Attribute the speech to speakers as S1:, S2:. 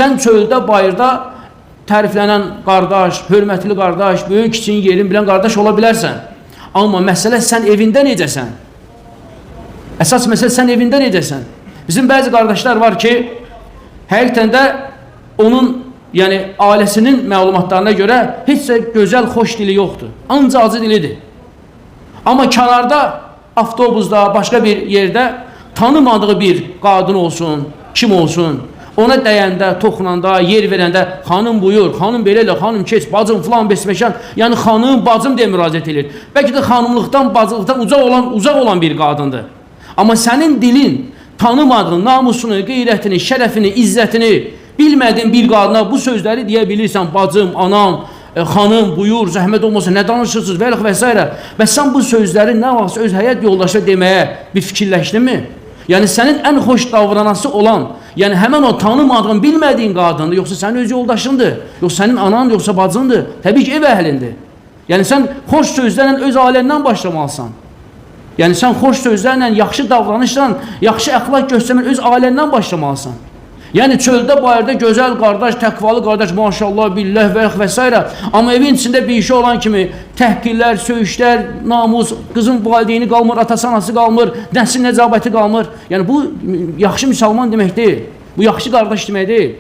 S1: Sən çöldə, bayırda təriflənən qardaş, hörmətli qardaş, böyük kiçiyin yerin bilən qardaş ola bilərsən. Amma məsələ sən evində necəsən? Əsas məsələ sən evində necəsən? Bizim bəzi qardaşlar var ki, həqiqətən də onun, yəni ailəsinin məlumatlarına görə heç də gözəl, xoş dili yoxdur. Ancaq acı dilidir. Amma kənarda, avtobusda, başqa bir yerdə tanımadığı bir qadın olsun, kim olsun, ona dəyəndə, toxunanda, yer verəndə, xanım buyur, xanım belə elə, xanım keç, bacım filan besməşən, yəni xanım, bacım deyə müraciət edir. Bəlkə də xanımlıqdan, bacılıqdan uzaq olan bir qadındır. Amma sənin dilin, tanımadığın namusunu, qeyrətini, şərəfini, izzətini bilmədiyin bir qadına bu sözləri deyə bilirsən, bacım, anam, xanım, buyur, zəhmət olmasa, nə danışırsınız və s. Və sən bu sözləri nə vaxtsa öz həyat yoldaşına deməyə bir fikirləşdinmi? Yəni sənin ən xoş davranası olan, yəni həmən o tanımadığın, bilmədiyin qadındır, yoxsa sənin öz yoldaşındır, yoxsa sənin anan, yoxsa bacındır, təbii ki, ev əhlindir. Yəni sən xoş sözlərlə öz ailəndən başlamalısan. Yəni sən xoş sözlərlə, yaxşı davranışla, yaxşı əxlaq göstərməklə öz ailəndən başlamalısan. Yəni çöldə, bayırda gözəl qardaş, təqvalı qardaş, maşallah, billah və s. Amma evin içində bir işi olan kimi təhqirlər, söyüşlər, namus, qızın valideyni qalmır, atası, anası qalmır, nəsil nəcabəti qalmır. Yəni bu yaxşı müsəlman demək deyil, bu yaxşı qardaş demək deyil.